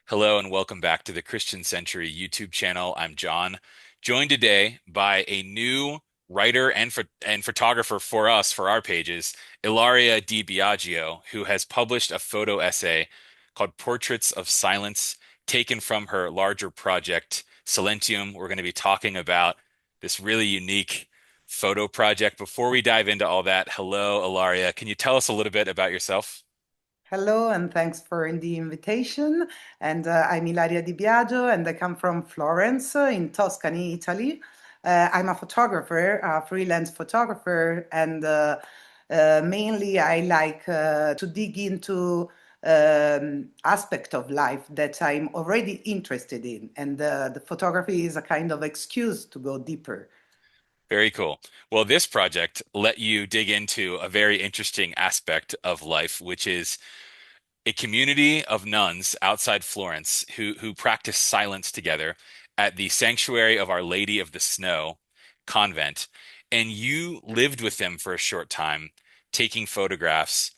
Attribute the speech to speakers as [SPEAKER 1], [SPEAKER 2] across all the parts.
[SPEAKER 1] Hello and welcome back to the Christian Century YouTube channel. I'm John, joined today by a new writer and photographer for us for our pages, Ilaria Di Biagio, who has published a photo essay called Portraits of Silence, taken from her larger project, Silentium. We're going to be talking about this really unique photo project. Before we dive into all that, hello, Ilaria. Can you tell us a little bit about yourself?
[SPEAKER 2] Hello, and thanks for the invitation. And I'm Ilaria Di Biagio, and I come from Florence in Tuscany, Italy. I'm a photographer, a freelance photographer, and mainly I like to dig into aspect of life that I'm already interested in, and the photography is a kind of excuse to go deeper.
[SPEAKER 1] Very cool. Well, this project let you dig into a very interesting aspect of life, which is a community of nuns outside Florence who practice silence together at the Sanctuary of Our Lady of the Snow convent. And you lived with them for a short time, taking photographs.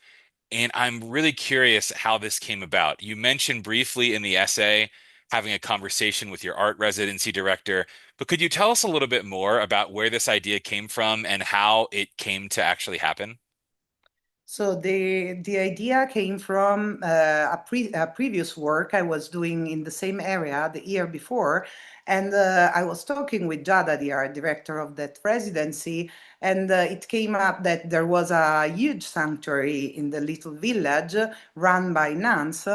[SPEAKER 1] And I'm really curious how this came about. You mentioned briefly in the essay having a conversation with your art residency director, but could you tell us a little bit more about where this idea came from and how it came to actually happen?
[SPEAKER 2] So the idea came from a previous work I was doing in the same area the year before, and I was talking with Giada, the art director of that residency, and it came up that there was a huge sanctuary in the little village run by nuns,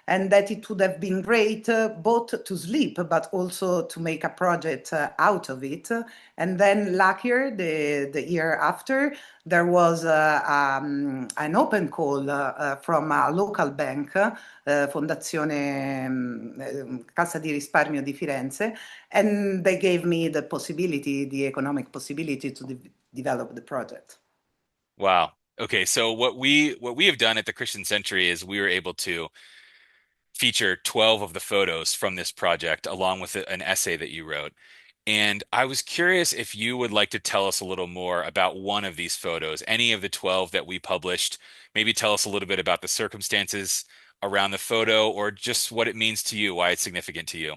[SPEAKER 2] and that it would have been great both to sleep but also to make a project out of it. And then luckier the year after there was an open call from a local bank, Fondazione Cassa di Risparmio di Firenze, and they gave me the possibility, the economic possibility to develop the project.
[SPEAKER 1] Wow. Okay, so what we have done at the Christian Century is we were able to feature 12 of the photos from this project along with an essay that you wrote. And I was curious if you would like to tell us a little more about one of these photos, any of the 12 that we published. Maybe tell us a little bit about the circumstances around the photo or just what it means to you, why it's significant to you.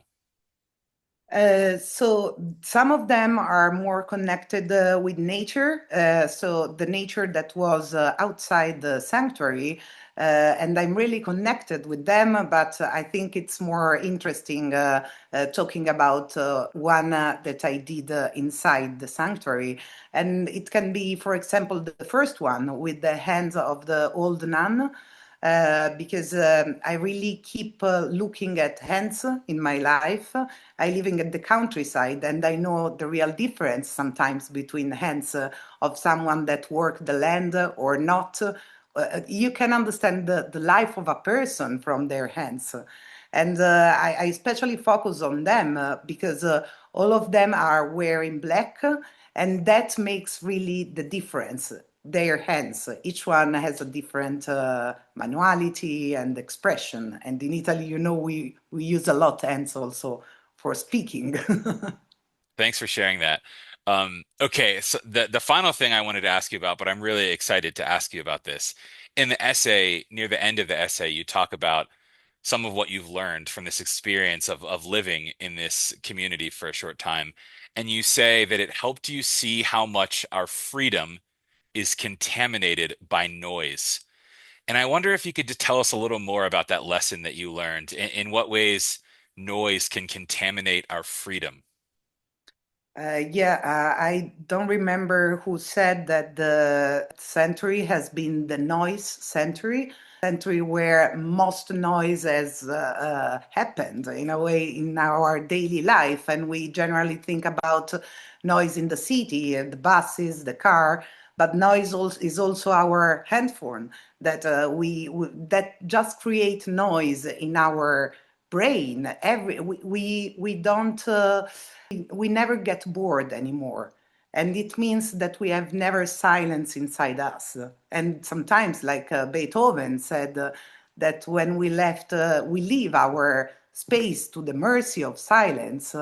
[SPEAKER 2] So some of them are more connected with nature. So the nature that was outside the sanctuary, and I'm really connected with them. But I think it's more interesting talking about one that I did inside the sanctuary, and it can be, for example, the first one with the hands of the old nun because I really keep looking at hands in my life. I living at the countryside, and I know the real difference sometimes between hands of someone that work the land or not. You can understand the life of a person from their hands. And I especially focus on them because all of them are wearing black, and that makes really the difference. Their hands, each one has a different manuality and expression. And in Italy, we use a lot hands also for speaking.
[SPEAKER 1] Thanks for sharing that. Okay, so the final thing I wanted to ask you about, but I'm really excited to ask you about this. In the essay, near the end of the essay, you talk about some of what you've learned from this experience of living in this community for a short time. And you say that it helped you see how much our freedom is contaminated by noise. And I wonder if you could just tell us a little more about that lesson that you learned. In what ways noise can contaminate our freedom?
[SPEAKER 2] I don't remember who said that the century has been the noise century where most noise has happened in a way in our daily life. And we generally think about noise in the city, the buses, the car, but noise is also our handphone that that just create noise in our brain. We don't. We never get bored anymore. And it means that we have never silence inside us. And sometimes, like Beethoven said, that when we leave our space to the mercy of silence,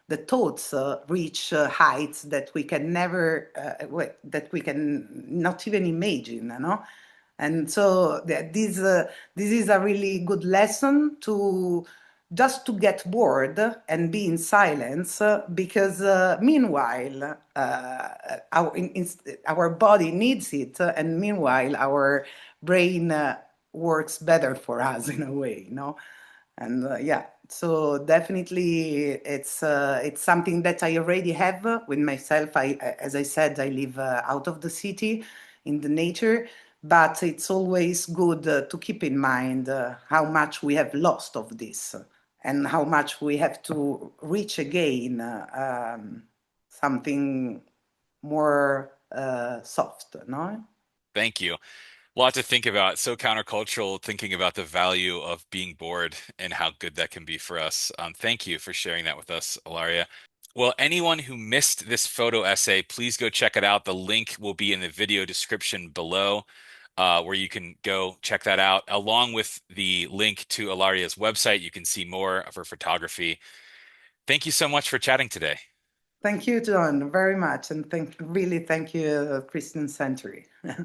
[SPEAKER 2] the thoughts reach heights that we can never, that we can not even imagine, you know? And so this is a really good lesson to just to get bored and be in silence because meanwhile our body needs it and meanwhile our brain works better for us in a way, you know. And yeah, so definitely it's something that I already have with myself. As I said, I live out of the city in the nature, but it's always good to keep in mind how much we have lost of this and how much we have to reach again something more soft, no?
[SPEAKER 1] Thank you. A lot to think about. So countercultural, thinking about the value of being bored and how good that can be for us. Thank you for sharing that with us, Ilaria. Well, anyone who missed this photo essay, please go check it out. The link will be in the video description below, where you can go check that out, along with the link to Ilaria's website. You can see more of her photography. Thank you so much for chatting today.
[SPEAKER 2] Thank you, John, very much, and really thank you, Christian Century.